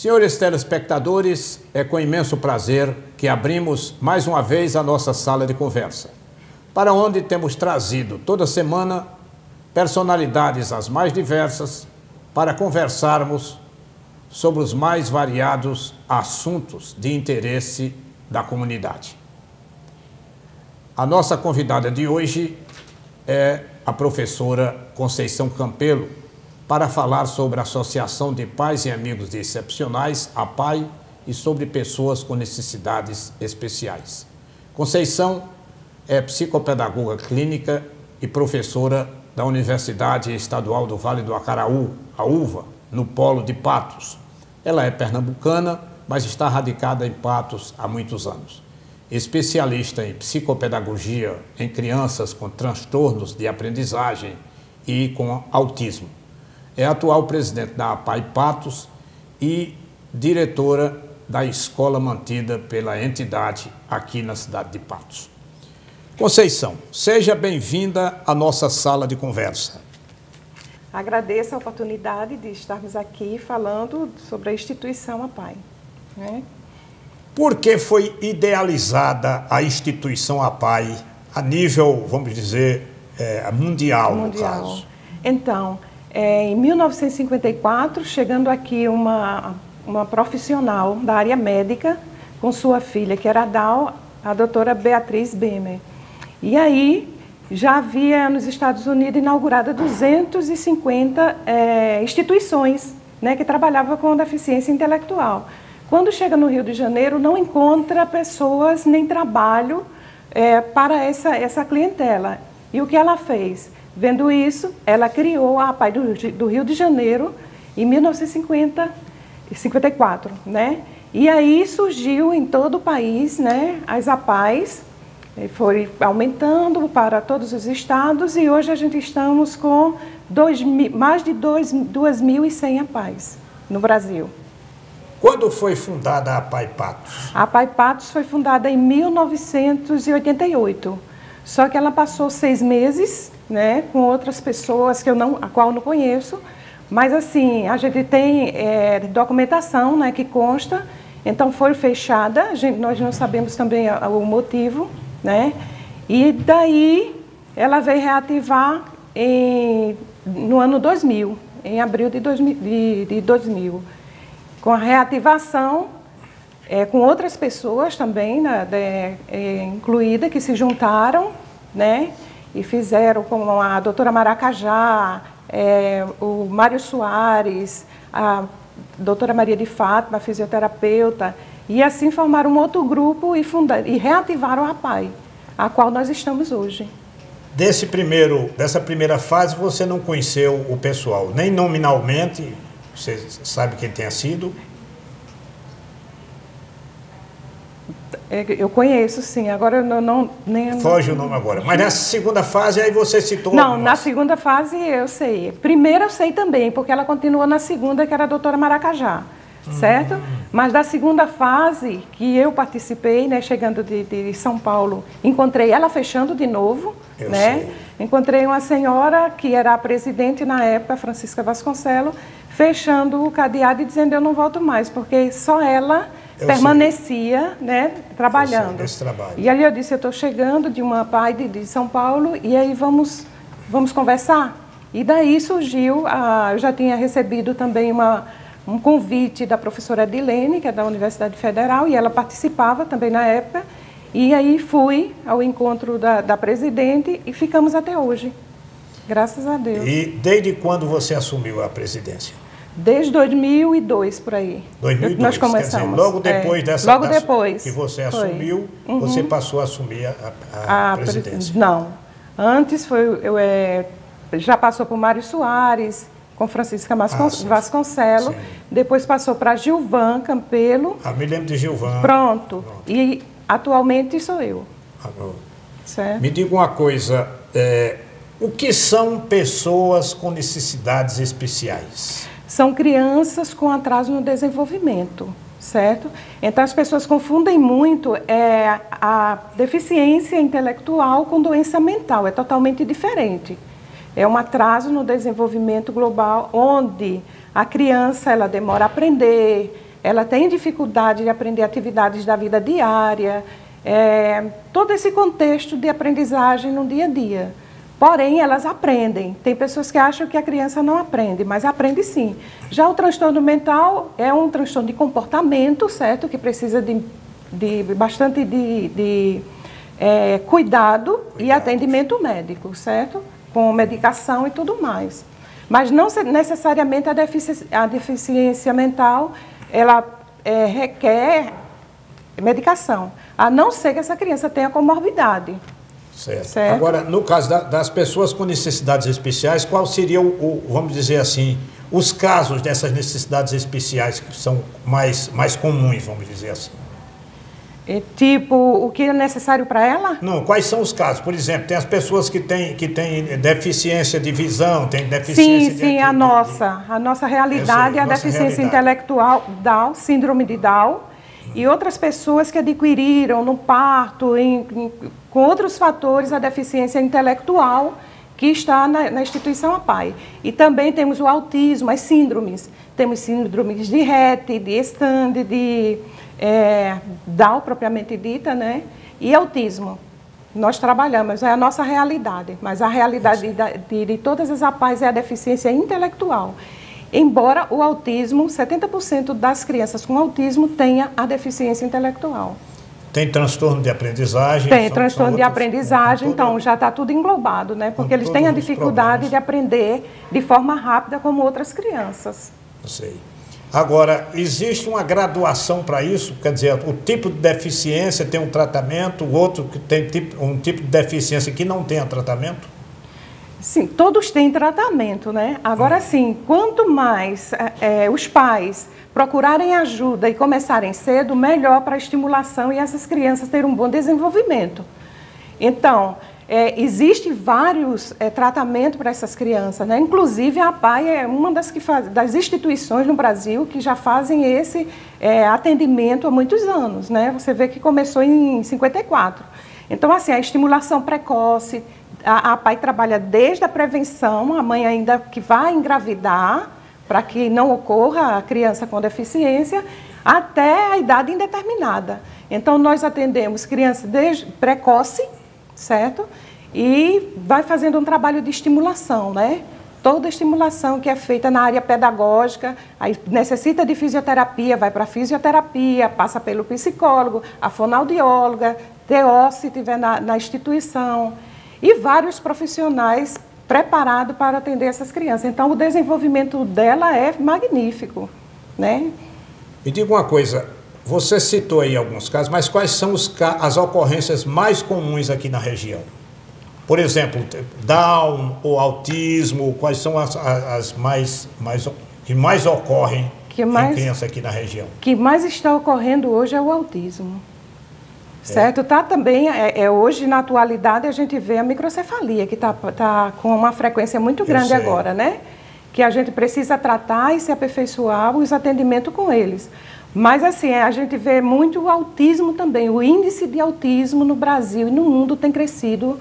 Senhores telespectadores, é com imenso prazer que abrimos mais uma vez a nossa sala de conversa, para onde temos trazido toda semana personalidades as mais diversas para conversarmos sobre os mais variados assuntos de interesse da comunidade. A nossa convidada de hoje é a professora Conceição Campelo, para falar sobre a Associação de Pais e Amigos de Excepcionais, APAE, e sobre pessoas com necessidades especiais. Conceição é psicopedagoga clínica e professora da Universidade Estadual do Vale do Acaraú, a UVA, no Polo de Patos. Ela é pernambucana, mas está radicada em Patos há muitos anos. Especialista em psicopedagogia em crianças com transtornos de aprendizagem e com autismo. É atual presidente da APAE Patos e diretora da escola mantida pela entidade aqui na cidade de Patos. Conceição, seja bem-vinda à nossa sala de conversa. Agradeço a oportunidade de estarmos aqui falando sobre a instituição APAE. Por que foi idealizada a instituição APAE a nível, vamos dizer, mundial, no caso? Então, em 1954, chegando aqui uma profissional da área médica com sua filha, que era a doutora Beatriz Bemer. E aí já havia nos Estados Unidos inaugurada 250 instituições, né, que trabalhavam com deficiência intelectual. Quando chega no Rio de Janeiro, não encontra pessoas nem trabalho para essa clientela. E o que ela fez? Vendo isso, ela criou a APAE do Rio de Janeiro em 1954, né? E aí surgiu em todo o país, né, as APAEs, foi aumentando para todos os estados e hoje a gente estamos com mais de 2.100 APAEs no Brasil. Quando foi fundada a APAE Patos? A APAE Patos foi fundada em 1988, só que ela passou 6 meses, né, com outras pessoas a qual eu não conheço, mas assim, a gente tem documentação, né, que consta, então foi fechada, nós não sabemos também o motivo, né, e daí ela veio reativar no ano 2000, em abril de 2000, com a reativação, com outras pessoas também, né, incluídas, que se juntaram, né, e fizeram com a doutora Maracajá, o Mário Soares, a doutora Maria de Fátima, fisioterapeuta, e assim formaram um outro grupo e reativaram a APAE, a qual nós estamos hoje. Dessa primeira fase, você não conheceu o pessoal, nem nominalmente, você sabe quem tenha sido? Eu conheço, sim. Agora não nem foge o nome agora. Mas nessa segunda fase aí você citou... Não, na segunda fase eu sei. Primeira eu sei também, porque ela continuou na segunda, que era a doutora Maracajá, certo? Mas da segunda fase, que eu participei, né, chegando de São Paulo, encontrei ela fechando de novo, né? Encontrei uma senhora que era a presidente na época, Francisca Vasconcelos, fechando o cadeado e dizendo eu não volto mais, porque só ela permanecia, né, trabalhando. E ali eu disse, eu estou chegando de uma APAE de São Paulo e aí vamos conversar. E daí surgiu, eu já tinha recebido também um convite da professora Edilene, que é da Universidade Federal, e ela participava também na época. E aí fui ao encontro da presidente e ficamos até hoje, graças a Deus. E desde quando você assumiu a presidência? Desde 2002, por aí. 2002, nós começamos. Quer dizer, logo depois depois que você assumiu, você passou a assumir a presidência. Não. Antes já passou por Mário Soares, com Francisca Vasconcelos, depois passou para Gilvan Campelo. Me lembro de Gilvan. Pronto. E atualmente sou eu. Certo? Me diga uma coisa, o que são pessoas com necessidades especiais? São crianças com atraso no desenvolvimento, certo? Então as pessoas confundem muito a deficiência intelectual com doença mental, é totalmente diferente. É um atraso no desenvolvimento global, onde a criança ela demora a aprender, ela tem dificuldade de aprender atividades da vida diária, todo esse contexto de aprendizagem no dia a dia. Porém, elas aprendem. Tem pessoas que acham que a criança não aprende, mas aprende sim. Já o transtorno mental é um transtorno de comportamento, certo? Que precisa de bastante cuidado e atendimento médico, certo? Com medicação e tudo mais. Mas não necessariamente a deficiência mental, ela requer medicação, a não ser que essa criança tenha comorbidade. Certo. Agora, no caso das pessoas com necessidades especiais, qual seria vamos dizer assim, os casos dessas necessidades especiais que são mais comuns, vamos dizer assim? Tipo, o que é necessário para ela? Não, quais são os casos? Por exemplo, tem as pessoas que têm deficiência de visão, tem deficiência Sim, a nossa realidade é a deficiência intelectual, Down, síndrome de Down, e outras pessoas que adquiriram no parto, com outros fatores, a deficiência intelectual que está na instituição APAE. E também temos o autismo, as síndromes. Temos síndromes de Rett, de Stand, de Down propriamente dita, né? E autismo. Nós trabalhamos, é a nossa realidade, mas a realidade de todas as APAEs é a deficiência intelectual. Embora o autismo, 70% das crianças com autismo tenha a deficiência intelectual. Tem transtorno de aprendizagem? Tem transtorno de aprendizagem, então já está tudo englobado, né? Porque eles têm a dificuldade de aprender de forma rápida como outras crianças. Eu sei. Agora, existe uma graduação para isso? Quer dizer, o tipo de deficiência tem um tratamento, o outro que tem um tipo de deficiência que não tem tratamento? Sim, todos têm tratamento, né? Agora sim, quanto mais os pais procurarem ajuda e começarem cedo, melhor para a estimulação e essas crianças terem um bom desenvolvimento. Então, existe vários tratamentos para essas crianças, né? Inclusive a APAE é uma das instituições no Brasil que já fazem esse atendimento há muitos anos, né? Você vê que começou em 54. Então, assim, a estimulação precoce, a APAE trabalha desde a prevenção, a mãe ainda que vai engravidar, para que não ocorra a criança com deficiência, até a idade indeterminada. Então, nós atendemos crianças desde precoce, certo? E vai fazendo um trabalho de estimulação, né? Toda estimulação que é feita na área pedagógica, aí necessita de fisioterapia, vai para a fisioterapia, passa pelo psicólogo, a fonoaudióloga, TO, se tiver na instituição, e vários profissionais preparados para atender essas crianças. Então, o desenvolvimento dela é magnífico, né? Me diga uma coisa, você citou aí alguns casos, mas quais são as ocorrências mais comuns aqui na região? Por exemplo, Down ou autismo, quais são as que mais ocorrem em criança aqui na região? O que mais está ocorrendo hoje é o autismo. Certo? Tá também, hoje, na atualidade, a gente vê a microcefalia, que tá com uma frequência muito grande agora, né? Que a gente precisa tratar e se aperfeiçoar os atendimentos com eles. Mas, assim, a gente vê muito o autismo também. O índice de autismo no Brasil e no mundo tem crescido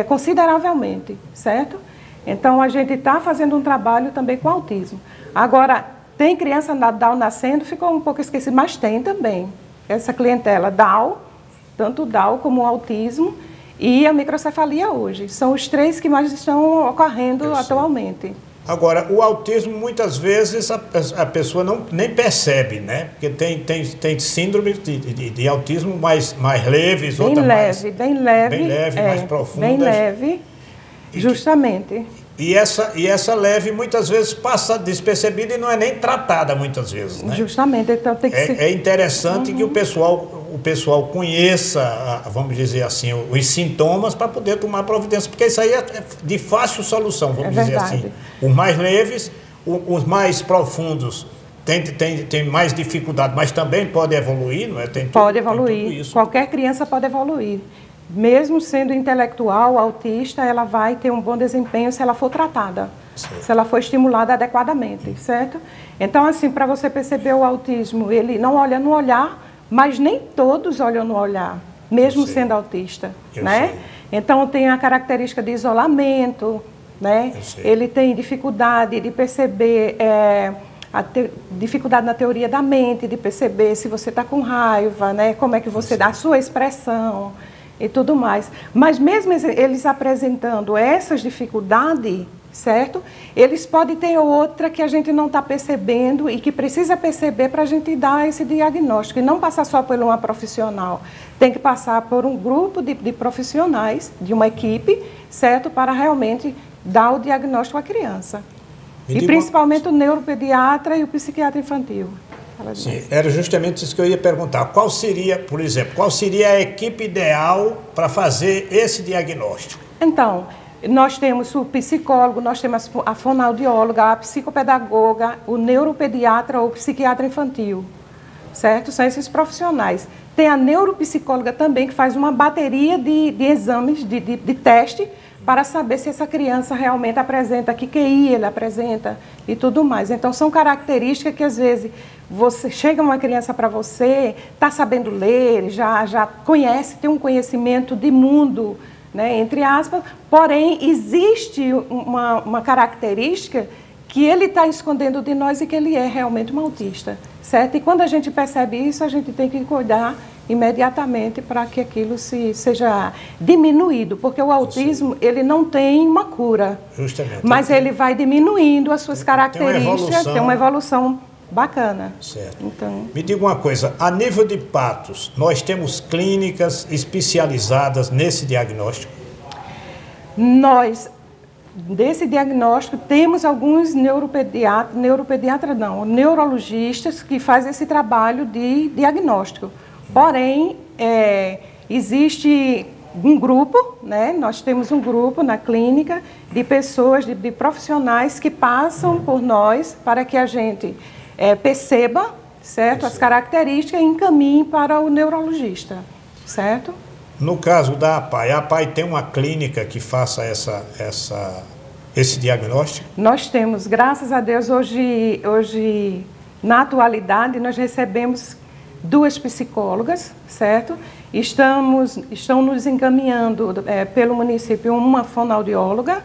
consideravelmente, certo? Então, a gente está fazendo um trabalho também com autismo. Agora, tem criança Down nascendo, ficou um pouco esquecido, mas tem também essa clientela Down, tanto o Down como o autismo e a microcefalia hoje. São os três que mais estão ocorrendo atualmente. Agora, o autismo, muitas vezes, a pessoa nem percebe, né? Porque tem síndrome de autismo mais leves, bem leve, mais profundas. Bem leve, justamente. E essa leve, muitas vezes, passa despercebida e não é nem tratada, muitas vezes, né? Justamente, então tem que ser... É interessante que o pessoal conheça, vamos dizer assim, os sintomas para poder tomar providência, porque isso aí é de fácil solução, vamos dizer assim. Os mais leves, os mais profundos tem mais dificuldade, mas também pode evoluir, não é? Pode evoluir, qualquer criança pode evoluir. Mesmo sendo intelectual, autista, ela vai ter um bom desempenho se ela for tratada, se ela for estimulada adequadamente, certo? Então, assim, para você perceber o autismo, ele não olha no olhar, mas nem todos olham no olhar, mesmo sendo autista, né? Então, tem a característica de isolamento, né? Ele tem dificuldade de perceber dificuldade na teoria da mente, de perceber se você está com raiva, né? Como é que você dá a sua expressão e tudo mais. Mas mesmo eles apresentando essas dificuldades, certo? Eles podem ter outra que a gente não está percebendo e que precisa perceber para a gente dar esse diagnóstico. E não passar só por uma profissional. Tem que passar por um grupo de profissionais, de uma equipe, certo? Para realmente dar o diagnóstico à criança. E principalmente o neuropediatra e o psiquiatra infantil. Sim, era justamente isso que eu ia perguntar. Qual seria, por exemplo, qual seria a equipe ideal para fazer esse diagnóstico? Então, nós temos o psicólogo, nós temos a fonoaudióloga, a psicopedagoga, o neuropediatra ou psiquiatra infantil, certo? São esses profissionais. Tem a neuropsicóloga também, que faz uma bateria de exames, de teste, para saber se essa criança realmente apresenta, que QI ele apresenta e tudo mais. Então, são características que, às vezes, chega uma criança para você, está sabendo ler, já conhece, tem um conhecimento de mundo, né, entre aspas, porém, existe uma característica que ele está escondendo de nós e que ele é realmente um autista, certo? E quando a gente percebe isso, a gente tem que cuidar imediatamente para que aquilo seja diminuído, porque o autismo, ele não tem uma cura, justamente, mas ele vai diminuindo as suas características, tem uma evolução bacana. Certo. Então, me diga uma coisa, a nível de Patos, nós temos clínicas especializadas nesse diagnóstico? Nós, desse diagnóstico, temos alguns neurologistas que fazem esse trabalho de diagnóstico. Porém, existe um grupo, né? Nós temos um grupo na clínica de pessoas, de profissionais que passam por nós para que a gente perceba, certo, as características e encaminhe para o neurologista, certo? No caso da APAI, a APAI tem uma clínica que faça esse diagnóstico? Nós temos, graças a Deus, hoje na atualidade, nós recebemos 2 psicólogas, certo? Estão nos encaminhando pelo município uma fonoaudióloga,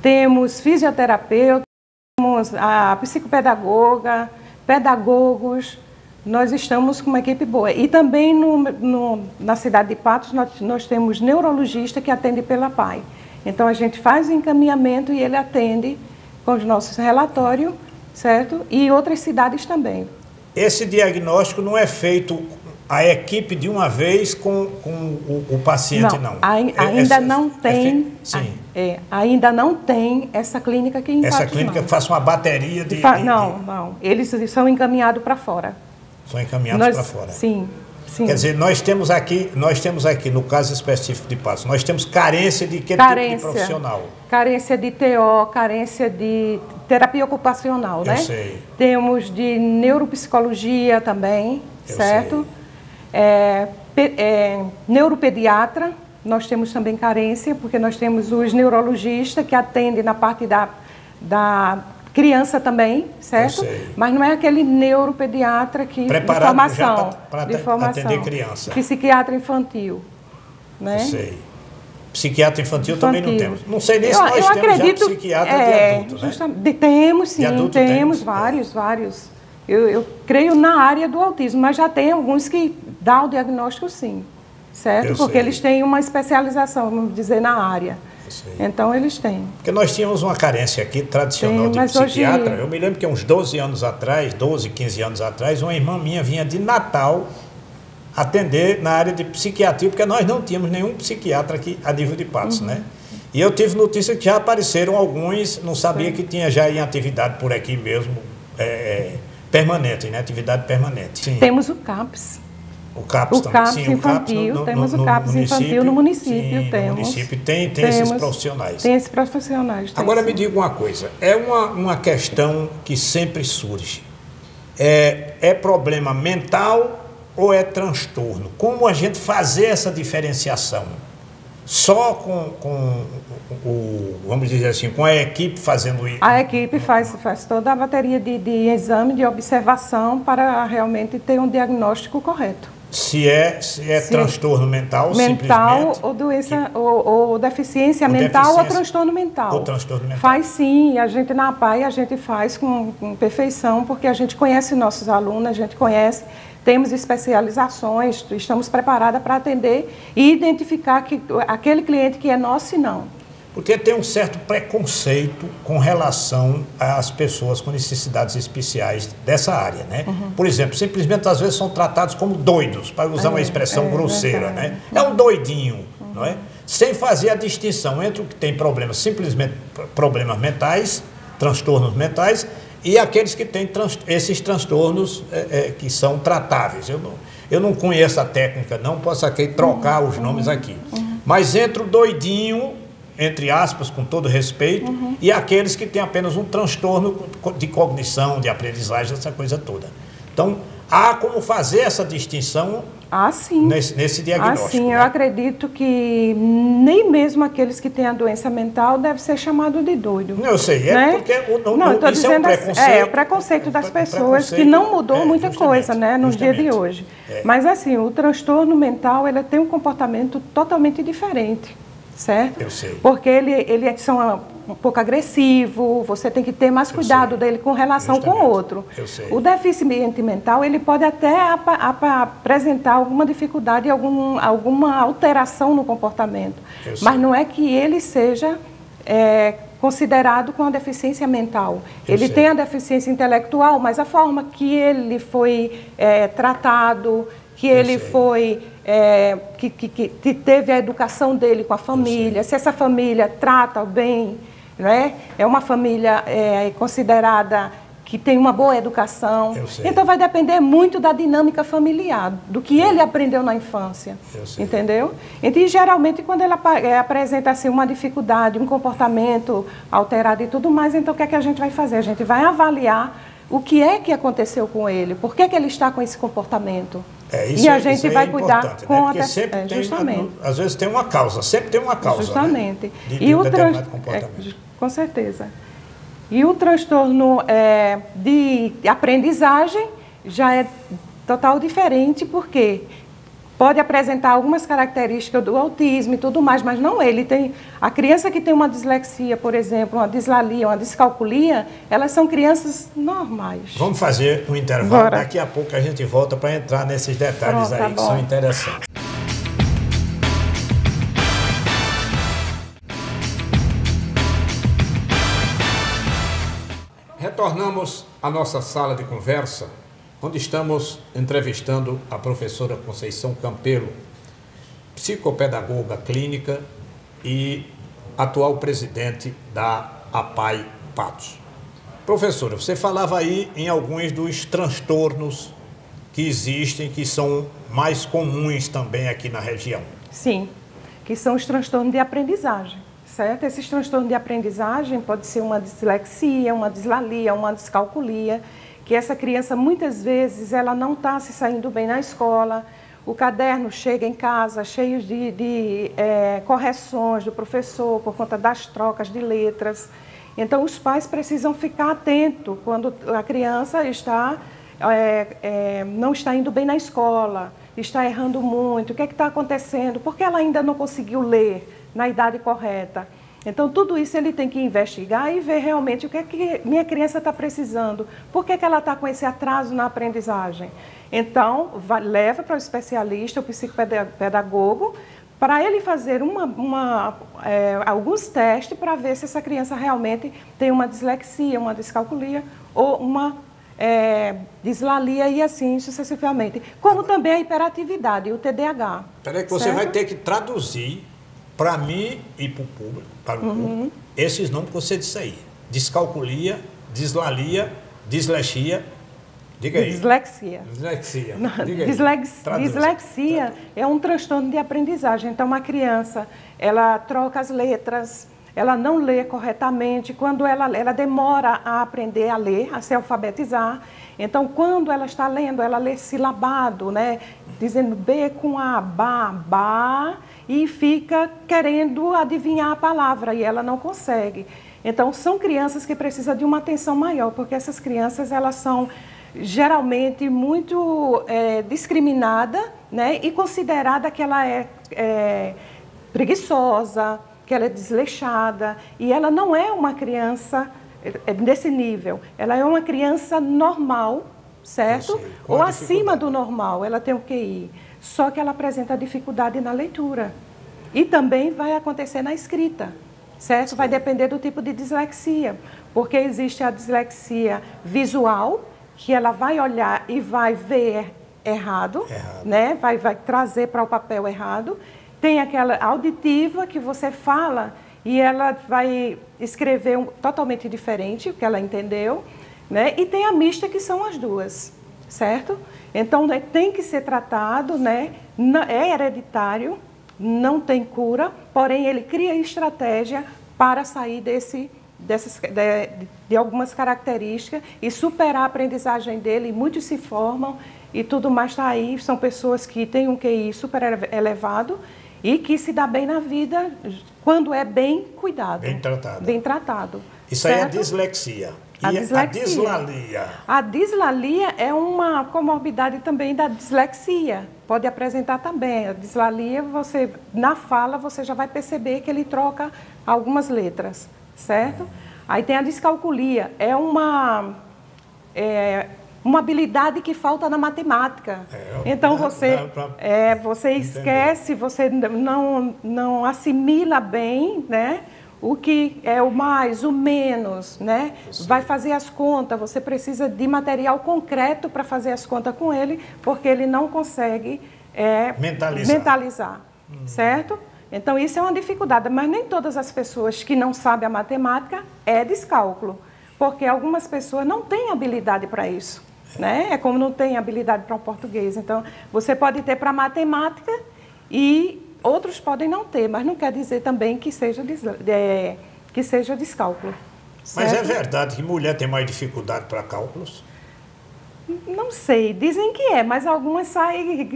temos fisioterapeuta, temos a psicopedagoga, pedagogos, nós estamos com uma equipe boa. E também na cidade de Patos nós temos neurologista que atende pela APAI. Então a gente faz o encaminhamento e ele atende com os nossos relatórios, certo? E outras cidades também. Esse diagnóstico não é feito a equipe de uma vez com o paciente, não? Ainda não tem. Sim. Ainda não tem essa clínica aqui em Patos. Essa clínica que faça uma bateria de... Não. Eles são encaminhados para fora. São encaminhados para fora. Sim. Quer dizer, nós temos aqui, no caso específico de Patos, nós temos carência de que tipo de profissional? Carência de TO, carência de terapia ocupacional, né? Eu sei. Temos de neuropsicologia também, certo? Neuropediatra, nós temos também carência, porque nós temos os neurologistas que atendem na parte da criança também, certo? Mas não é aquele neuropediatra que preparado para atender criança. Psiquiatra infantil, né? Eu sei. Psiquiatra infantil também não temos. Não sei nem se nós temos já psiquiatra de adulto, né? Temos sim, temos vários. Eu creio na área do autismo, mas já tem alguns que dão o diagnóstico sim, certo? Porque eles têm uma especialização, vamos dizer, na área. Então, eles têm. Porque nós tínhamos uma carência aqui tradicional de psiquiatra. Eu me lembro que uns 12 anos atrás, 12, 15 anos atrás, uma irmã minha vinha de Natal atender na área de psiquiatria, porque nós não tínhamos nenhum psiquiatra aqui a nível de Patos, né? E eu tive notícia que já apareceram alguns, não sabia que tinha já em atividade por aqui mesmo, permanente, né? Atividade permanente. Sim. Temos o CAPS. O CAPS também. CAPS infantil, temos o CAPS infantil no município, temos. No município tem esses profissionais. Tem esses profissionais. Agora me diga uma coisa, é uma questão que sempre surge. É problema mental ou é transtorno? Como a gente fazer essa diferenciação? Só vamos dizer assim, com a equipe fazendo isso? A equipe faz toda a bateria de exame, de observação, para realmente ter um diagnóstico correto. Se é transtorno mental, simplesmente. Ou doença, ou deficiência mental ou transtorno mental. Ou transtorno mental. Faz sim, a gente na APAE a gente faz com perfeição, porque a gente conhece nossos alunos, a gente conhece, temos especializações, estamos preparadas para atender e identificar aquele cliente que é nosso e não. Porque tem um certo preconceito com relação às pessoas com necessidades especiais dessa área, né? Por exemplo, simplesmente às vezes são tratados como doidos, para usar uma expressão grosseira, né? É um doidinho, não é? Sem fazer a distinção entre o que tem problemas, simplesmente problemas mentais, transtornos mentais, e aqueles que têm esses transtornos que são tratáveis. Eu não conheço a técnica, não posso aqui trocar os nomes aqui. Mas entre o doidinho, entre aspas, com todo respeito, e aqueles que têm apenas um transtorno de cognição, de aprendizagem, essa coisa toda. Então, há como fazer essa distinção nesse diagnóstico. Sim, né? Eu acredito que nem mesmo aqueles que têm a doença mental devem ser chamados de doido. Eu sei, né? Porque isso é um preconceito. O preconceito das pessoas que não mudou muita coisa, né, nos dias de hoje. Mas assim, o transtorno mental, ele tem um comportamento totalmente diferente. Certo? Eu sei. Porque ele é um pouco agressivo, você tem que ter mais cuidado dele com relação com o outro. Eu sei. O deficiente mental, ele pode até apresentar alguma dificuldade, alguma alteração no comportamento. Mas não é que ele seja considerado com a deficiência mental. Ele tem a deficiência intelectual, mas a forma que ele foi tratado, que ele foi... que teve a educação dele com a família, se essa família trata bem, né? É uma família considerada que tem uma boa educação. Então vai depender muito da dinâmica familiar, do que ele aprendeu na infância, entendeu? Então, geralmente, quando ele apresenta assim, uma dificuldade, um comportamento alterado e tudo mais, então o que é que a gente vai fazer? A gente vai avaliar o que é que aconteceu com ele, por que ele está com esse comportamento. E a gente vai cuidar com a justamente. Às vezes tem uma causa, sempre tem uma causa. Justamente. Né? De um determinado comportamento. Com certeza. E o transtorno de aprendizagem já é total diferente, porque pode apresentar algumas características do autismo e tudo mais, mas não ele. A criança que tem uma dislexia, por exemplo, uma dislalia, uma descalculia, elas são crianças normais. Vamos fazer um intervalo, daqui a pouco a gente volta para entrar nesses detalhes que são interessantes. Retornamos à nossa sala de conversa, onde estamos entrevistando a professora Conceição Campelo, psicopedagoga clínica e atual presidente da APAE Patos. Professora, você falava aí em alguns dos transtornos que existem, que são mais comuns também aqui na região. Sim, que são os transtornos de aprendizagem, certo? Esses transtornos de aprendizagem pode ser uma dislexia, uma dislalia, uma descalculia, que essa criança, muitas vezes, ela não está se saindo bem na escola, o caderno chega em casa cheio de correções do professor por conta das trocas de letras. Então, os pais precisam ficar atentos quando a criança não está indo bem na escola, está errando muito, o que está acontecendo, por que ela ainda não conseguiu ler na idade correta. Então, tudo isso ele tem que investigar e ver realmente o que é que minha criança está precisando, por que ela está com esse atraso na aprendizagem. Então, leva para o especialista, o psicopedagogo, para ele fazer alguns testes para ver se essa criança realmente tem uma dislexia, uma descalculia ou uma dislalia e assim sucessivamente. Como também a hiperatividade e o TDAH. Peraí que você vai ter que traduzir para mim e para o público, esses nomes que você disse aí. Descalculia, dislalia, dislexia. Diga aí. Dislexia. Dislexia. Diga aí. Dislexia é um transtorno de aprendizagem. Então, uma criança, ela troca as letras, ela não lê corretamente. Quando ela demora a aprender a ler, a se alfabetizar. Então, quando ela está lendo, ela lê silabado, né? Dizendo B com A, ba, e fica querendo adivinhar a palavra e ela não consegue. Então, são crianças que precisam de uma atenção maior, porque essas crianças, elas são geralmente muito discriminadas né? E considerada que ela é preguiçosa, que ela é desleixada, e ela não é uma criança desse nível. Ela é uma criança normal, certo? Ou acima do normal, ela tem o QI. Só que ela apresenta dificuldade na leitura. E também vai acontecer na escrita, certo? Sim. Vai depender do tipo de dislexia, porque existe a dislexia visual, que ela vai olhar e vai ver errado. Né? Vai trazer para o papel errado. Tem aquela auditiva que você fala e ela vai escrever totalmente diferente, o que ela entendeu, né? E tem a mista, que são as duas, certo? Então, né, tem que ser tratado, né? É hereditário, não tem cura, porém ele cria estratégia para sair de algumas características e superar a aprendizagem dele, e muitos se formam e tudo mais está aí, são pessoas que têm um QI super elevado e que se dá bem na vida quando é bem cuidado. Bem tratado. Bem tratado. Isso aí é dislexia. E a dislalia? A dislalia é uma comorbidade também da dislexia. Pode apresentar também. A dislalia, na fala, você já vai perceber que ele troca algumas letras, certo? Aí tem a descalculia. É uma habilidade que falta na matemática. Então, você esquece, você não assimila bem, né? O que é o mais, o menos, né? Vai fazer as contas, você precisa de material concreto para fazer as contas com ele, porque ele não consegue mentalizar, certo? Então, isso é uma dificuldade, mas nem todas as pessoas que não sabem a matemática é descálculo, porque algumas pessoas não têm habilidade para isso, né? É como não tem habilidade para o português. Então, você pode ter para matemática e outros podem não ter, mas não quer dizer também que seja descálculo. Mas certo? é verdade que mulher tem mais dificuldade para cálculos? Não sei, dizem que é, mas algumas saem...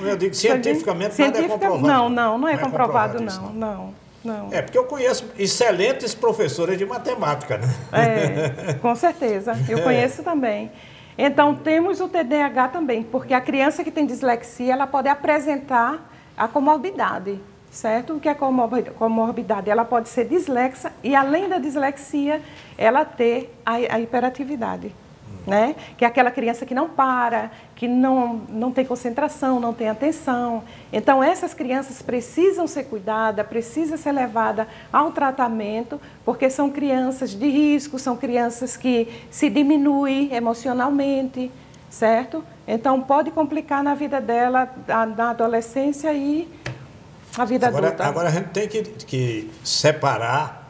Eu digo cientificamente nada é comprovado. Não é comprovado, não. É, porque eu conheço excelentes professoras de matemática, né? Com certeza, eu conheço também. Então, temos o TDAH também, porque a criança que tem dislexia, ela pode apresentar a comorbidade, certo? O que é comorbidade? Ela pode ser dislexa e, além da dislexia, ela ter a hiperatividade, né? Que é aquela criança que não para, que não tem concentração, não tem atenção. Então, essas crianças precisam ser cuidadas, precisam ser levadas ao tratamento, porque são crianças de risco, são crianças que se diminuem emocionalmente, certo? Então, pode complicar na vida dela, na adolescência e a vida adulta. Agora, a gente tem que separar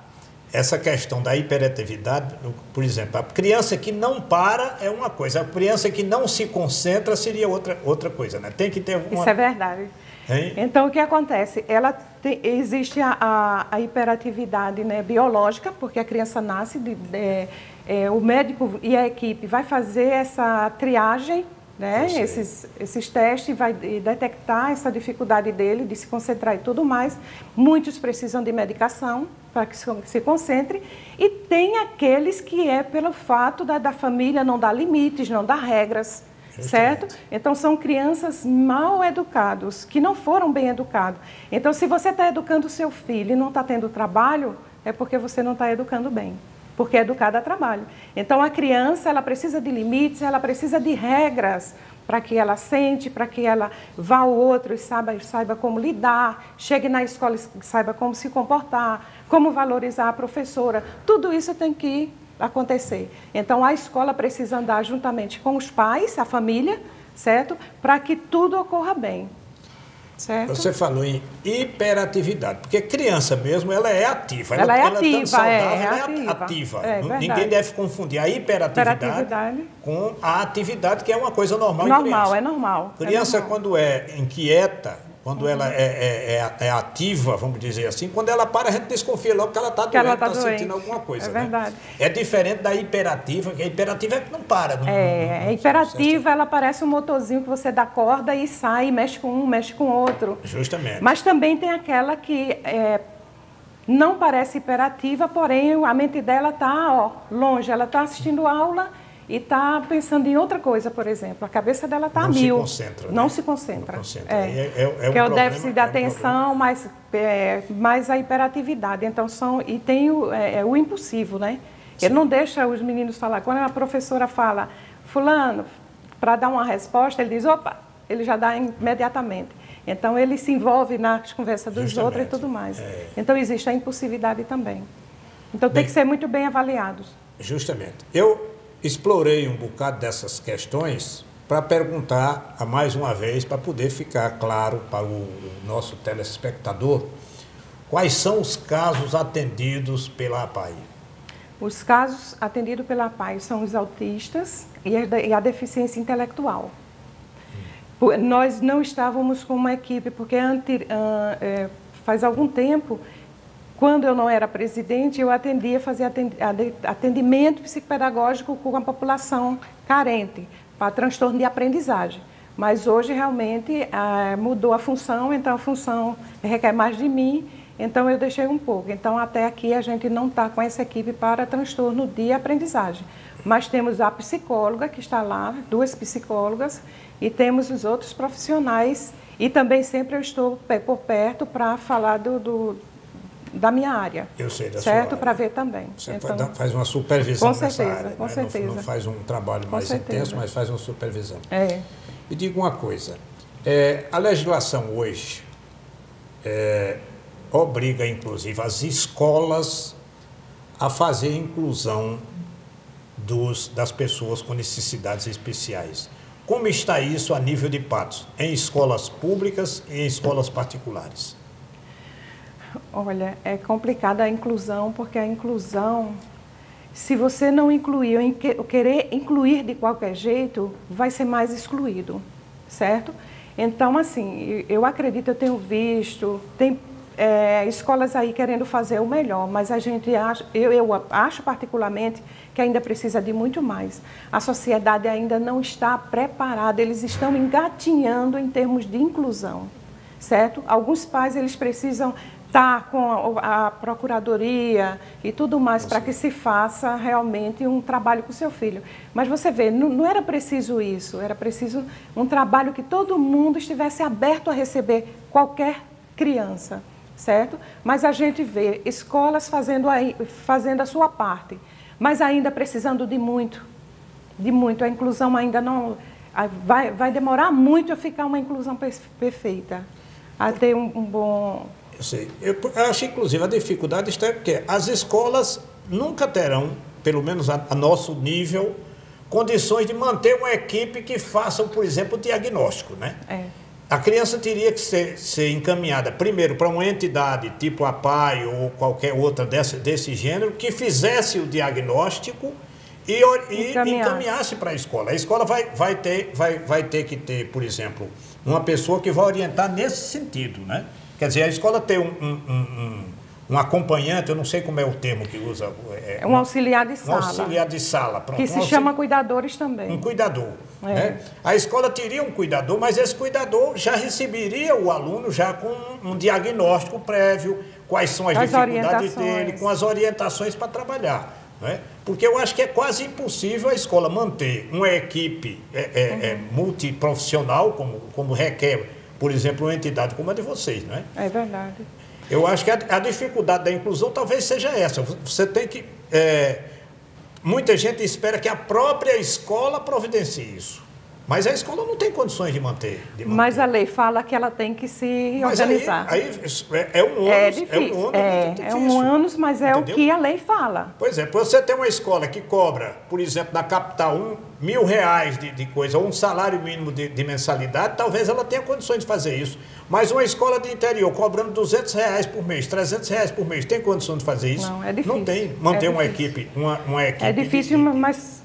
essa questão da hiperatividade. Por exemplo, a criança que não para é uma coisa, a criança que não se concentra seria outra coisa, né? Tem que ter uma... Isso é verdade. Hein? Então, o que acontece? Existe a hiperatividade, né, biológica, porque a criança nasce, o médico e a equipe vai fazer essa triagem, né, esses testes, vai detectar essa dificuldade dele de se concentrar e tudo mais. Muitos precisam de medicação para que se concentre. E tem aqueles que é pelo fato da família não dar limites, não dar regras. Certo? Então, são crianças mal educadas, que não foram bem educados. Então, se você está educando o seu filho e não está tendo trabalho, é porque você não está educando bem. Porque educar dá trabalho. Então, a criança, ela precisa de limites, ela precisa de regras para que ela sente, para que ela vá ao outro e saiba como lidar, chegue na escola e saiba como se comportar, como valorizar a professora. Tudo isso tem que acontecer. Então, a escola precisa andar juntamente com os pais, a família, certo? Para que tudo ocorra bem. Certo? Você falou em hiperatividade, porque criança mesmo, ela é ativa. Ela é ativa, tanto saudável, ela é ativa. Ninguém deve confundir a hiperatividade com a atividade, que é uma coisa normal em criança. É normal. Criança, quando é inquieta, quando ela é ativa, vamos dizer assim, quando ela para, a gente desconfia logo que ela está doente, está sentindo alguma coisa. É verdade. Né? É diferente da hiperativa, que a hiperativa é que não para. A hiperativa, ela parece um motorzinho que você dá corda e sai, mexe com um, mexe com outro. Justamente. Mas também tem aquela que não parece hiperativa, porém a mente dela está longe, ela está assistindo aula e está pensando em outra coisa, por exemplo. A cabeça dela está a Não se mil. concentra, né? Não se concentra. Não concentra. Que é o déficit de atenção, mais a hiperatividade. Então, e tem o impulsivo, né? Sim. Ele não deixa os meninos falar. Quando a professora fala, fulano, para dar uma resposta, ele diz, opa, ele já dá imediatamente. Então, ele se envolve nas conversas dos outros e tudo mais. Então, existe a impulsividade também. Então, tem que ser muito bem avaliados. Justamente. Eu explorei um bocado dessas questões para perguntar mais uma vez, para poder ficar claro para o nosso telespectador, quais são os casos atendidos pela APAE. Os casos atendidos pela APAE são os autistas e a deficiência intelectual. Nós não estávamos com uma equipe, porque faz algum tempo, quando eu não era presidente, eu fazia atendimento psicopedagógico com a população carente, para transtorno de aprendizagem. Mas hoje, realmente, mudou a função, então a função requer mais de mim, então eu deixei um pouco. Então, até aqui, a gente não está com essa equipe para transtorno de aprendizagem. Mas temos a psicóloga que está lá, 2 psicólogas, e temos os outros profissionais. E também sempre eu estou por perto para falar da minha área. Eu sei da sua área. Certo, para ver também. Você então, faz uma supervisão com certeza, nessa área. Com certeza. Não faz um trabalho mais intenso, mas faz uma supervisão. E diga uma coisa, a legislação hoje obriga, inclusive, as escolas a fazer inclusão das pessoas com necessidades especiais. Como está isso a nível de Patos, em escolas públicas e em escolas particulares? Olha, é complicada a inclusão, porque a inclusão, se você não incluir, ou querer incluir de qualquer jeito, vai ser mais excluído, certo? Então, assim, eu acredito, eu tenho visto, tem escolas aí querendo fazer o melhor, mas a gente acha, eu acho particularmente que ainda precisa de muito mais. A sociedade ainda não está preparada, eles estão engatinhando em termos de inclusão, certo? Alguns pais, eles precisam estar com a procuradoria e tudo mais para que se faça realmente um trabalho com o seu filho. Mas você vê, não era preciso isso, era preciso um trabalho que todo mundo estivesse aberto a receber qualquer criança, certo? Mas a gente vê escolas fazendo a sua parte, mas ainda precisando de muito. A inclusão ainda não... Vai demorar muito a ficar uma inclusão perfeita, a ter um bom... Eu sei. Eu acho, inclusive, a dificuldade está porque as escolas nunca terão, pelo menos a nosso nível, condições de manter uma equipe que faça, por exemplo, o diagnóstico, né? A criança teria que ser encaminhada primeiro para uma entidade tipo a APAE ou qualquer outra desse gênero que fizesse o diagnóstico e encaminhasse para a escola. A escola vai ter que ter, por exemplo, uma pessoa que vai orientar nesse sentido, né? Quer dizer, a escola tem um acompanhante, eu não sei como é o termo que usa. Um auxiliar de sala. Um auxiliar de sala. Pronto, que se chama cuidadores também. Um cuidador. Né? A escola teria um cuidador, mas esse cuidador já receberia o aluno já com um diagnóstico prévio, quais são as dificuldades dele, com as orientações para trabalhar. Né? Porque eu acho que é quase impossível a escola manter uma equipe multiprofissional, como requer, por exemplo, uma entidade como a de vocês, não é? É verdade. Eu acho que a dificuldade da inclusão talvez seja essa. Você tem que... muita gente espera que a própria escola providencie isso. Mas a escola não tem condições de manter. Mas a lei fala que ela tem que se organizar. Aí é um ônus. É difícil. É um ônus, mas é o que a lei fala. Pois é, para você ter uma escola que cobra, por exemplo, na capital, R$1.000 de coisa, ou um salário mínimo de mensalidade, talvez ela tenha condições de fazer isso. Mas uma escola de interior cobrando R$200 por mês, R$300 por mês, tem condição de fazer isso? Não, é difícil. Não tem. Manter uma equipe. É difícil, mas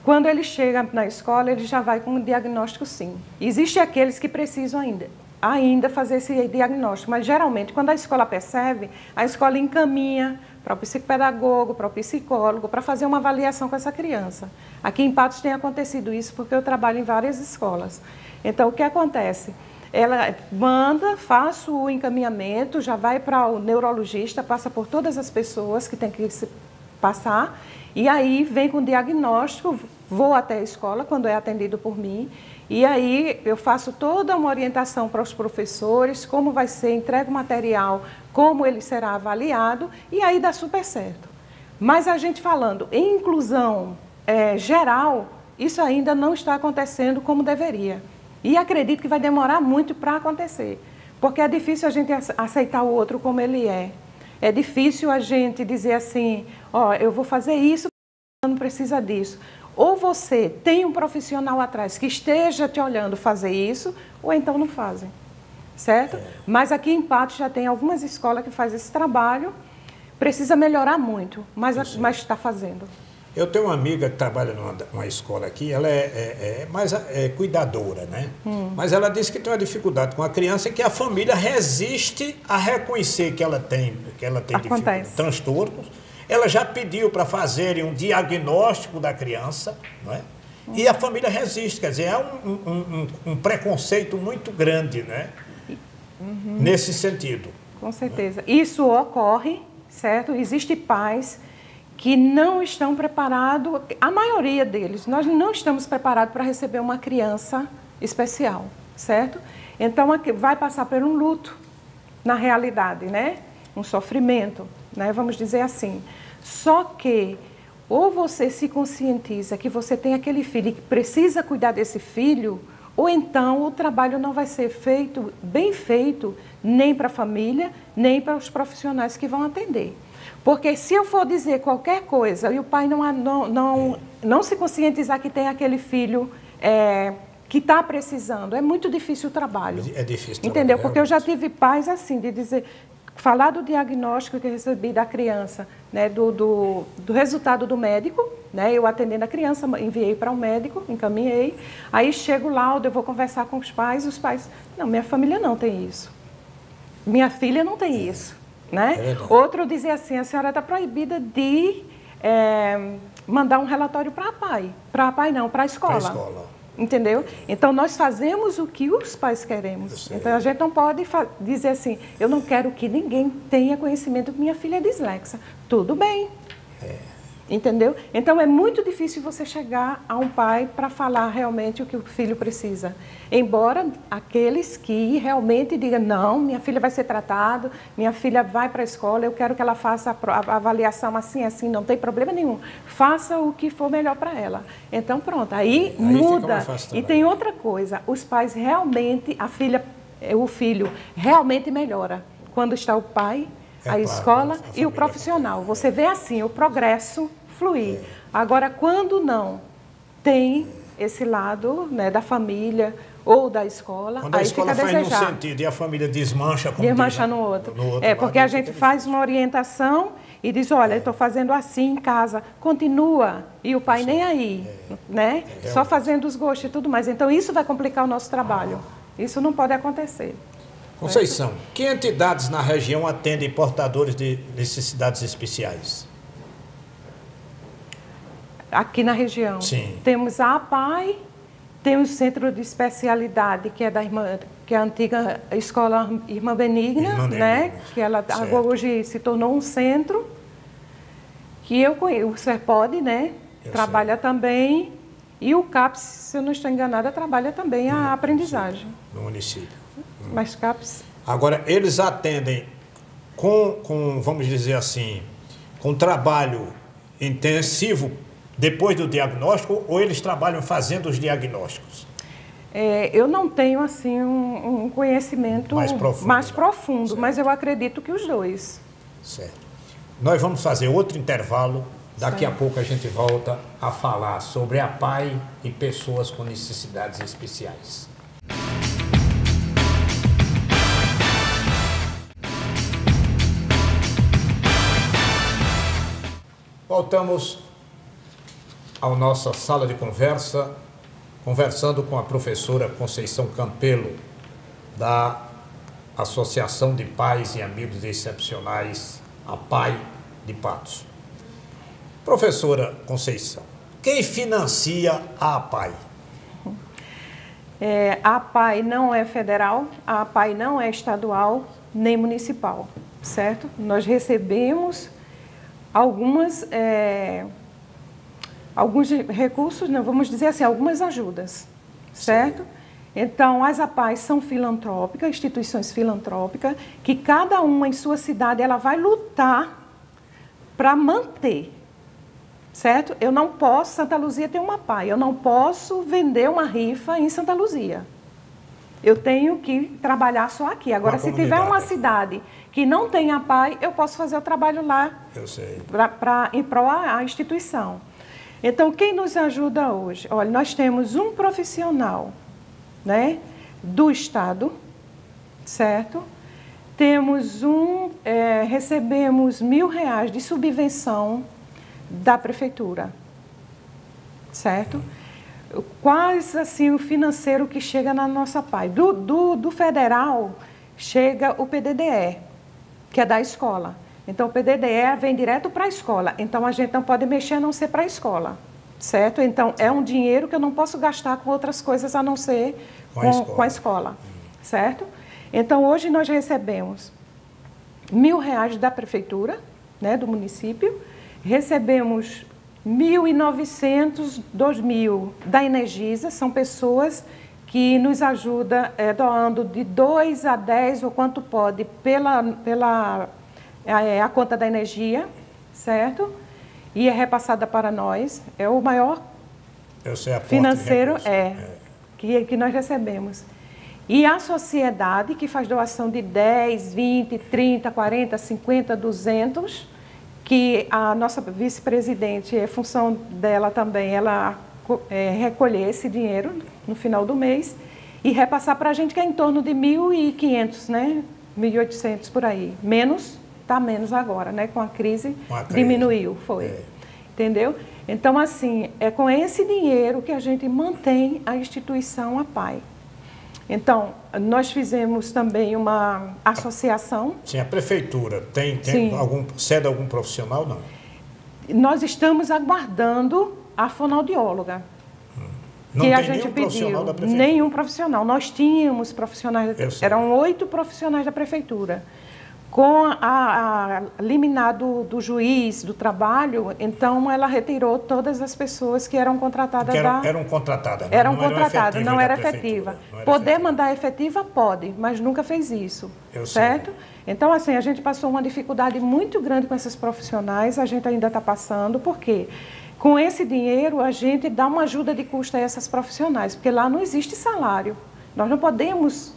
quando ele chega na escola, ele já vai com um diagnóstico, sim. Existem aqueles que precisam ainda fazer esse diagnóstico, mas geralmente, quando a escola percebe, a escola encaminha para o psicopedagogo, para o psicólogo, para fazer uma avaliação com essa criança. Aqui em Patos tem acontecido isso, porque eu trabalho em várias escolas. Então, o que acontece? Ela manda, faço o encaminhamento, já vai para o neurologista, passa por todas as pessoas que tem que passar, e aí vem com o diagnóstico, vou até a escola, quando é atendido por mim, e aí eu faço toda uma orientação para os professores, como vai ser, entrego o material, como ele será avaliado, e aí dá super certo. Mas a gente falando em inclusão geral, isso ainda não está acontecendo como deveria. E acredito que vai demorar muito para acontecer, porque é difícil a gente aceitar o outro como ele é. É difícil a gente dizer assim, ó, eu vou fazer isso, não precisa disso. Ou você tem um profissional atrás que esteja te olhando fazer isso, ou então não fazem, certo? Mas aqui em Patos já tem algumas escolas que fazem esse trabalho, precisa melhorar muito, mas está fazendo. Eu tenho uma amiga que trabalha numa escola aqui, ela é cuidadora, né? Mas ela disse que tem uma dificuldade com a criança, que a família resiste a reconhecer que ela tem transtornos. Ela já pediu para fazerem um diagnóstico da criança, não é? E a família resiste, quer dizer, é um preconceito muito grande, né? Nesse sentido. Com certeza. Né? Isso ocorre, certo? Existem pais que não estão preparados, a maioria deles, nós não estamos preparados para receber uma criança especial, certo? Então, vai passar por um luto, na realidade, né? Um sofrimento, né? Vamos dizer assim. Só que, ou você se conscientiza que você tem aquele filho e que precisa cuidar desse filho, ou então o trabalho não vai ser feito, bem feito, nem para a família, nem para os profissionais que vão atender. Porque se eu for dizer qualquer coisa e o pai não se conscientizar que tem aquele filho que está precisando, é muito difícil o trabalho. É difícil. Entendeu? Porque eu já tive pais assim, de dizer, falar do diagnóstico que eu recebi da criança, né, do resultado do médico, né, eu atendendo a criança, enviei para o médico, encaminhei, aí chega o laudo, eu vou conversar com os pais, não, minha família não tem isso, minha filha não tem isso. Né? Outro dizia assim, a senhora está proibida de mandar um relatório para a escola. Entendeu? Então, nós fazemos o que os pais queremos. Então, a gente não pode dizer assim, eu não quero que ninguém tenha conhecimento que minha filha é dislexa. Tudo bem. Entendeu? Então, é muito difícil você chegar a um pai para falar realmente o que o filho precisa. Embora aqueles que realmente digam, não, minha filha vai ser tratada, minha filha vai para a escola, eu quero que ela faça a avaliação assim, assim, não tem problema nenhum. Faça o que for melhor para ela. Então, pronto, aí muda. E tem outra coisa, os pais realmente, o filho realmente melhora. Quando está o pai, a escola e o profissional. Você vê assim, o progresso fluir. Agora, quando não tem esse lado, né, da família ou da escola, quando aí fica a desejar. Quando a escola faz num sentido e a família desmancha, como desmancha no outro. Porque a gente faz uma orientação e diz, olha, eu estou fazendo assim em casa, continua. E o pai nem aí, né? Só fazendo os gostos e tudo mais. Então, isso vai complicar o nosso trabalho. Isso não pode acontecer. Conceição, que entidades na região atendem portadores de necessidades especiais? Aqui na região? Sim. Temos a APAI, temos o Centro de Especialidade, que é a antiga Escola Irmã Benigna, né? Que ela hoje se tornou um centro, que eu conheço, o Serpod, né? Trabalha também, e o CAPS, se eu não estou enganada, trabalha também a aprendizagem. No município. Mas CAPS... Agora, eles atendem com, vamos dizer assim, com trabalho intensivo depois do diagnóstico, ou eles trabalham fazendo os diagnósticos? Eu não tenho, assim, um conhecimento mais profundo, mas eu acredito que os dois. Certo. Nós vamos fazer outro intervalo. Daqui a pouco a gente volta a falar sobre a APAI e pessoas com necessidades especiais. Voltamos à nossa sala de conversa, conversando com a professora Conceição Campelo, da Associação de Pais e Amigos Excepcionais, APAI de Patos. Professora Conceição, quem financia a APAI? A APAI não é federal, a APAI não é estadual nem municipal, certo? Nós recebemos alguns recursos, não, vamos dizer assim, algumas ajudas, certo? Sim. Então, as APAES são filantrópicas, instituições filantrópicas, que cada uma em sua cidade ela vai lutar para manter, certo? Eu não posso, Santa Luzia tem uma APAE, eu não posso vender uma rifa em Santa Luzia. Eu tenho que trabalhar só aqui. Agora, se tiver uma cidade que não tem APAE, eu posso fazer o trabalho lá em prol à instituição. Então, quem nos ajuda hoje? Olha, nós temos um profissional, né, do Estado, certo? Temos recebemos R$1.000 de subvenção da Prefeitura, certo? Quase assim o financeiro que chega na nossa APAE. Do federal chega o PDDE, que é da escola. Então, o PDDE vem direto para a escola. Então, a gente não pode mexer a não ser para a escola, certo? Então, é um dinheiro que eu não posso gastar com outras coisas a não ser com a escola, certo? Então, hoje nós recebemos R$1.000 da Prefeitura, né, do município, recebemos 1.900, 2.000 da Energisa, são pessoas que nos ajudam doando de 2 a 10 ou quanto pode a conta da energia, certo? E é repassada para nós, é o maior financeiro que nós recebemos. E a sociedade que faz doação de 10, 20, 30, 40, 50, 200, que a nossa vice-presidente, é função dela também, ela recolher esse dinheiro no final do mês e repassar para a gente, que é em torno de 1.500, né? 1.800 por aí. Menos, está menos agora, né? Com a crise diminuiu, entendeu? Então, assim, é com esse dinheiro que a gente mantém a instituição APAE. Então, nós fizemos também uma associação. Sim, a prefeitura cede algum profissional, não? Nós estamos aguardando a fonoaudióloga. Não tem nenhum profissional da prefeitura? Nenhum profissional. Nós tínhamos profissionais, eram 8 profissionais da prefeitura. Com a liminar do juiz do trabalho, então ela retirou todas as pessoas que eram contratadas eram contratadas, eram contratadas, não era efetiva. Poder mandar efetiva pode, mas nunca fez isso, certo? Então, assim, a gente passou uma dificuldade muito grande com esses profissionais, a gente ainda está passando, porque com esse dinheiro a gente dá uma ajuda de custo a essas profissionais, porque lá não existe salário. Nós não podemos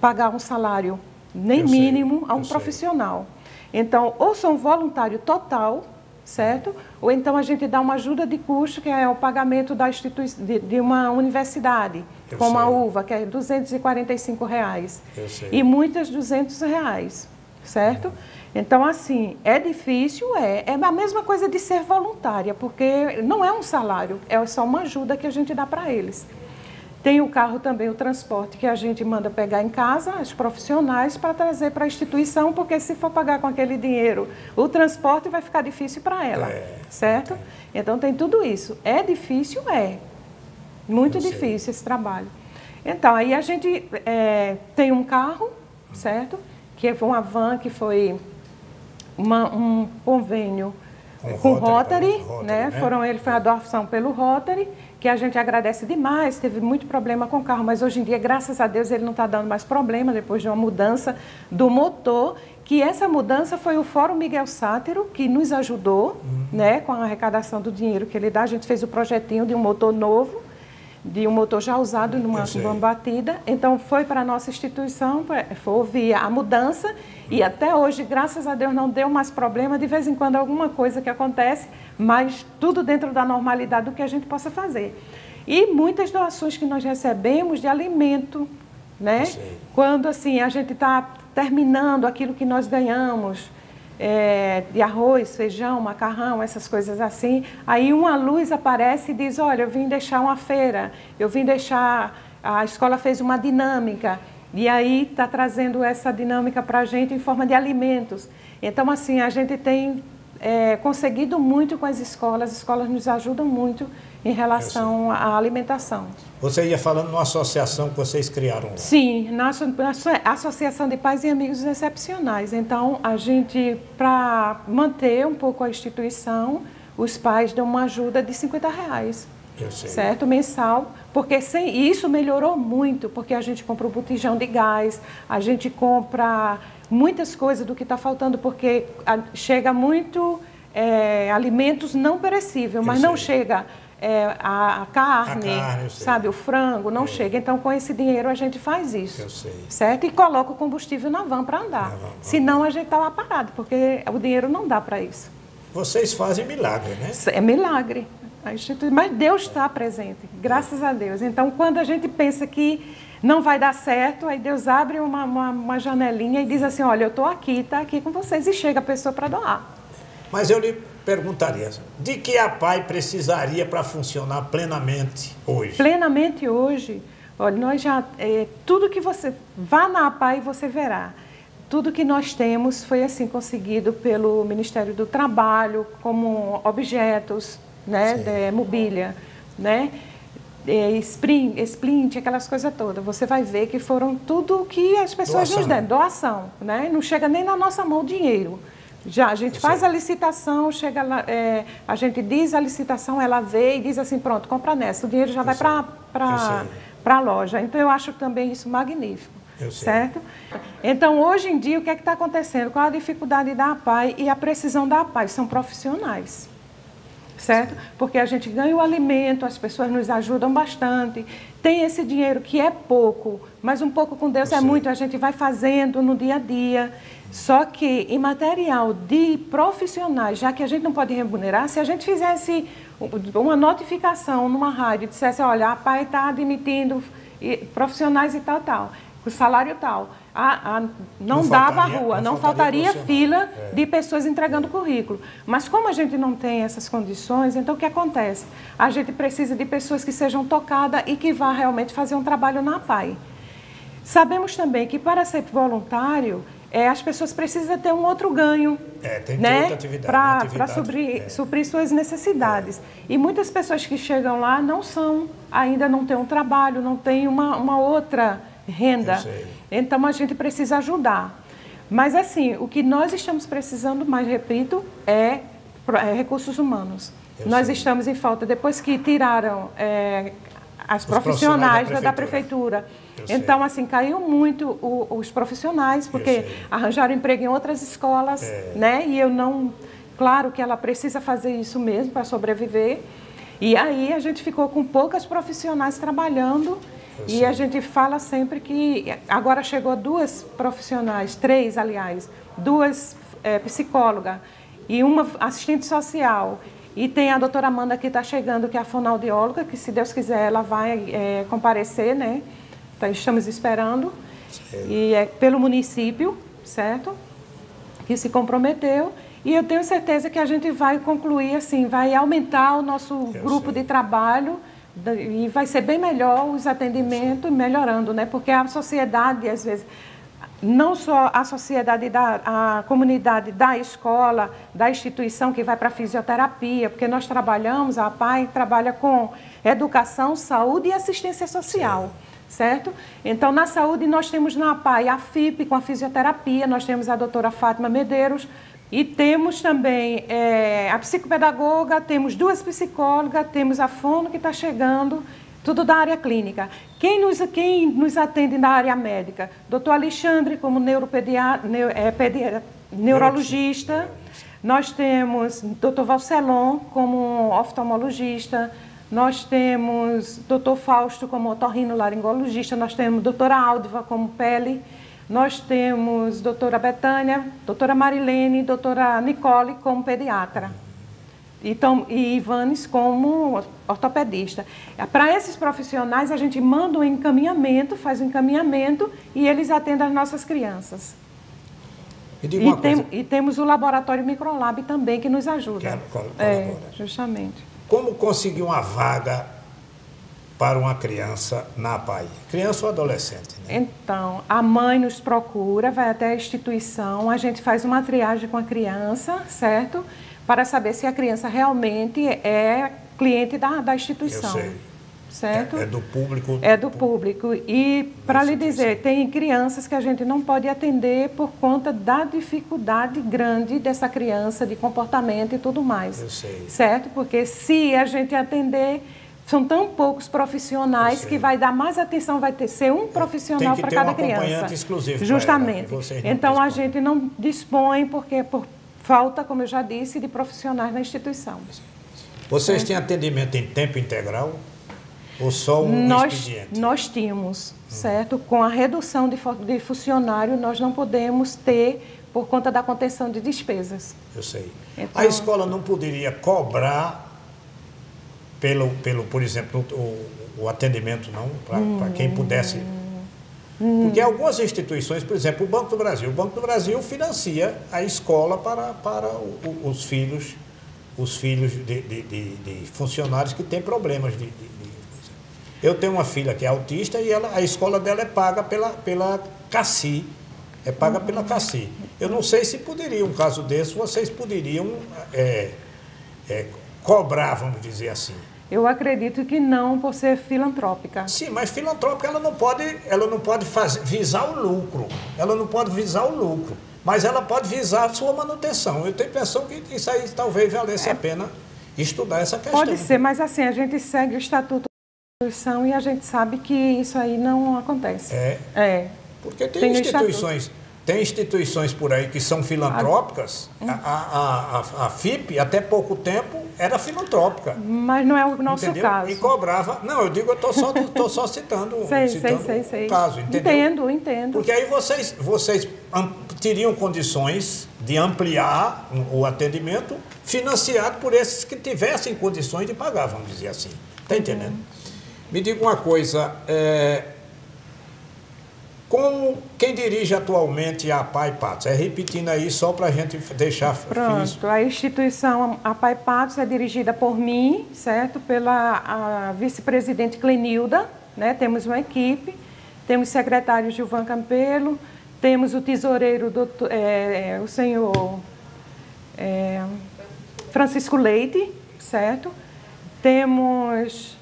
pagar um salário nem mínimo a um profissional. Então, ou são voluntário total, certo? Ou então a gente dá uma ajuda de custo, que é o pagamento da de uma universidade, como a UVA, que é R$245. E muitas R$200, certo? Então, assim, é difícil, é a mesma coisa de ser voluntária, porque não é um salário, é só uma ajuda que a gente dá para eles. Tem o carro também, o transporte, que a gente manda pegar em casa, os profissionais, para trazer para a instituição, porque se for pagar com aquele dinheiro, o transporte vai ficar difícil para ela, certo? Então, tem tudo isso. É difícil? É. Muito difícil esse trabalho. Então, aí a gente tem um carro, certo? Que foi uma van, que foi um convênio com o Rotary, né? Foi a doação pelo Rotary, que a gente agradece demais, teve muito problema com o carro, mas hoje em dia, graças a Deus, ele não está dando mais problema, depois de uma mudança do motor, que essa mudança foi o Fórum Miguel Sátiro, que nos ajudou, né, com a arrecadação do dinheiro que ele dá. A gente fez o projetinho de um motor novo, de um motor já usado numa batida. Então, foi para a nossa instituição, houve a mudança, e até hoje, graças a Deus, não deu mais problema. De vez em quando, alguma coisa que acontece, mas tudo dentro da normalidade do que a gente possa fazer. E muitas doações que nós recebemos de alimento, né? Quando, assim, a gente está terminando aquilo que nós ganhamos, de arroz, feijão, macarrão, essas coisas assim, aí uma luz aparece e diz, olha, eu vim deixar uma feira, a escola fez uma dinâmica, e aí está trazendo essa dinâmica para a gente em forma de alimentos. Então, assim, a gente tem conseguido muito com as escolas nos ajudam muito em relação à alimentação. Você ia falando numa associação que vocês criaram lá. Sim, na Associação de Pais e Amigos Excepcionais. Então, a gente, para manter um pouco a instituição, os pais dão uma ajuda de R$50. Eu sei. Certo? Mensal, porque isso melhorou muito, porque a gente compra o botijão de gás, a gente compra muitas coisas do que está faltando, porque chega muito alimentos não perecíveis, mas não chega a carne, sabe, o frango, não chega. Então, com esse dinheiro, a gente faz isso. Eu sei. Certo? E coloca o combustível na van para andar. Senão, a gente está lá parado, porque o dinheiro não dá para isso. Vocês fazem milagre, né? É milagre. Mas Deus está presente, graças a Deus. Então, quando a gente pensa que não vai dar certo, aí Deus abre uma janelinha e diz assim, olha, eu estou aqui, está aqui com vocês, e chega a pessoa para doar. Mas eu lhe perguntaria, de que a APAE precisaria para funcionar plenamente hoje? Plenamente hoje, olha, nós já, tudo que você, vá na APAE e você verá. Tudo que nós temos foi assim conseguido pelo Ministério do Trabalho, como objetos, né, mobília, né, splint, aquelas coisas todas. Você vai ver que foram tudo que as pessoas nos deram, doação, né? Não chega nem na nossa mão o dinheiro. Já a gente faz a licitação, chega lá, a gente diz a licitação, ela vê e diz assim, pronto, compra nessa, o dinheiro já vai para a loja. Então eu acho também isso magnífico, certo? Então hoje em dia o que é que está acontecendo? Qual a dificuldade da APAE e a precisão da APAE? São profissionais. Certo? Porque a gente ganha o alimento, as pessoas nos ajudam bastante, tem esse dinheiro que é pouco, mas um pouco com Deus é muito, a gente vai fazendo no dia a dia. Só que em material de profissionais, já que a gente não pode remunerar, se a gente fizesse uma notificação numa rádio e dissesse, olha, a APAE está admitindo profissionais e tal, o salário tal, não dava a rua, não faltaria fila de pessoas entregando currículo. Mas como a gente não tem essas condições, então o que acontece? A gente precisa de pessoas que sejam tocadas e que vá realmente fazer um trabalho na APAE. Sabemos também que para ser voluntário, as pessoas precisam ter um outro ganho, tem né? outra atividade, Para suprir suas necessidades. E muitas pessoas que chegam lá ainda não têm um trabalho, não têm uma outra renda. Então a gente precisa ajudar. Mas assim, o que nós estamos precisando, mais repito, é recursos humanos. Nós estamos em falta, depois que tiraram as profissionais da prefeitura. Então, assim, caiu muito os profissionais, porque arranjaram emprego em outras escolas, né? E eu não... Claro que ela precisa fazer isso mesmo para sobreviver. E aí a gente ficou com poucas profissionais trabalhando. E a gente fala sempre que agora chegou 2 profissionais, 3, aliás, 2 psicólogas e uma assistente social. E tem a doutora Amanda que está chegando, que é a fonoaudióloga, que se Deus quiser ela vai comparecer, né? Então, estamos esperando. E é pelo município, certo? Que se comprometeu. E eu tenho certeza que a gente vai concluir, assim, vai aumentar o nosso grupo de trabalho. E vai ser bem melhor os atendimentos, melhorando, né? Porque a sociedade, às vezes, não só a sociedade, a comunidade da escola, da instituição que vai para a fisioterapia, porque nós trabalhamos, a APAE trabalha com educação, saúde e assistência social, certo? Então, na saúde, nós temos na APAE a FIP com a fisioterapia, nós temos a doutora Fátima Medeiros, e temos também a psicopedagoga, temos 2 psicólogas, temos a fono que está chegando, tudo da área clínica. Quem nos atende na área médica? Doutor Alexandre, como neurologista. Nós temos doutor Valcelon, como oftalmologista. Nós temos doutor Fausto, como otorrinolaringologista. Nós temos doutora Áldiva, como pele. Nós temos doutora Betânia, doutora Marilene, doutora Nicole como pediatra. Então, e Ivanes como ortopedista. Para esses profissionais, a gente manda um encaminhamento, faz um encaminhamento e eles atendem as nossas crianças. E temos o laboratório Microlab também, que nos ajuda. Justamente. Como conseguir uma vaga para uma criança na APAE? Criança ou adolescente, né? Então, a mãe nos procura, vai até a instituição, a gente faz uma triagem com a criança, certo? Para saber se a criança realmente cliente da instituição. Eu sei. Certo? É do público. É do público. E, para lhe dizer, tem crianças que a gente não pode atender por conta da dificuldade grande dessa criança, de comportamento e tudo mais. Eu sei. Certo? Porque se a gente atender, são tão poucos profissionais que vai dar mais atenção, vai ser um profissional para cada criança. Tem que ter um acompanhante exclusivo. Justamente. Então, a dispõem. gente não dispõe porque por falta, como eu já disse, de profissionais na instituição. Vocês têm atendimento em tempo integral? Ou só um expediente? Nós tínhamos, certo? Com a redução de funcionário, nós não podemos ter por conta da contenção de despesas. Eu sei. Então, a escola não poderia cobrar por exemplo, o atendimento, não? Para quem pudesse... Porque algumas instituições, por exemplo, o Banco do Brasil financia a escola para os filhos de funcionários que têm problemas Eu tenho uma filha que é autista e a escola dela é paga pela CACI. É paga pela CACI. Eu não sei se poderia, um caso desse, vocês poderiam cobrar, vamos dizer assim. Eu acredito que não, por ser filantrópica. Sim, mas filantrópica ela não pode visar o lucro. Ela não pode visar o lucro. Mas ela pode visar a sua manutenção. Eu tenho a impressão que isso aí talvez valesse a pena estudar essa questão. Pode ser, mas assim, a gente segue o Estatuto da Instituição e a gente sabe que isso aí não acontece. Porque tem instituições por aí que são filantrópicas. A FIP, até pouco tempo, era filantrópica. Mas não é o nosso caso. E cobrava... Não, eu digo, eu estou só citando o caso, entendeu? Entendo. Porque aí vocês teriam condições de ampliar o atendimento financiado por esses que tivessem condições de pagar, vamos dizer assim. Está entendendo? Me diga uma coisa... Como quem dirige atualmente a APAE Patos? Repetindo aí só para a gente deixar... Pronto, a instituição APAE Patos é dirigida por mim, certo? Pela vice-presidente Clenilda, né? Temos uma equipe, temos o secretário Gilvan Campelo, temos o tesoureiro, o senhor Francisco Leite, certo? Temos...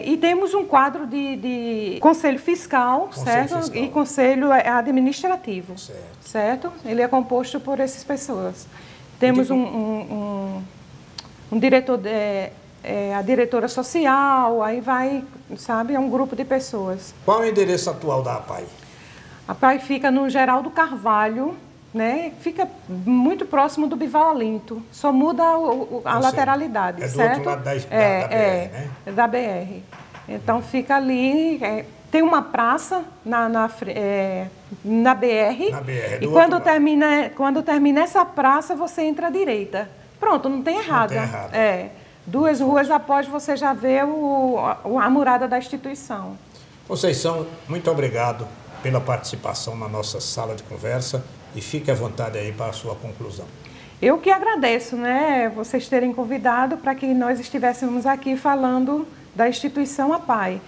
e temos um quadro de conselho fiscal, certo? E conselho administrativo, certo? Ele é composto por essas pessoas. Temos um diretor, a diretora social, aí vai, sabe, é um grupo de pessoas. Qual é o endereço atual da APAE? A APAE fica no Geraldo Carvalho, né? Fica muito próximo do Bival Alinto, só muda a lateralidade, certo? Do outro lado da BR, né? É da BR. Então fica ali, tem uma praça na BR. Na BR, e quando termina essa praça, você entra à direita. Pronto, não tem errado. Não tem errado. 2 ruas após você já vê a murada da instituição. Conceição, muito obrigado pela participação na nossa sala de conversa. E fique à vontade aí para a sua conclusão. Eu que agradeço, né, vocês terem convidado para que nós estivéssemos aqui falando da instituição APAE.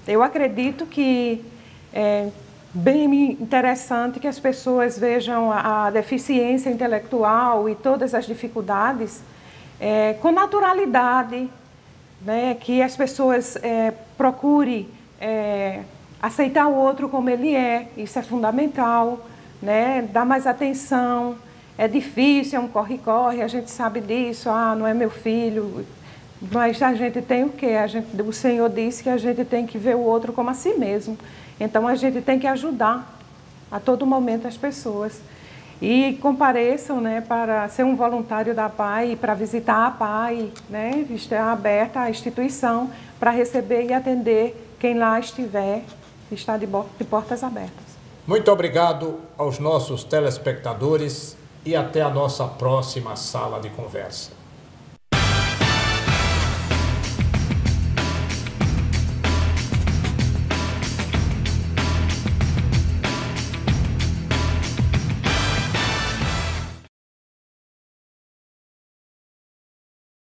Eu acredito que é bem interessante que as pessoas vejam a deficiência intelectual e todas as dificuldades com naturalidade, né, que as pessoas procurem aceitar o outro como ele é, isso é fundamental. Né? Dar mais atenção, é difícil, é um corre-corre, a gente sabe disso, não é meu filho, mas a gente tem o quê? O Senhor disse que a gente tem que ver o outro como a si mesmo, então a gente tem que ajudar a todo momento as pessoas. E compareçam, né, para ser um voluntário da APAE, para visitar a APAE, né, está aberta a instituição para receber e atender quem lá estiver, está de portas abertas. Muito obrigado aos nossos telespectadores e até a nossa próxima sala de conversa.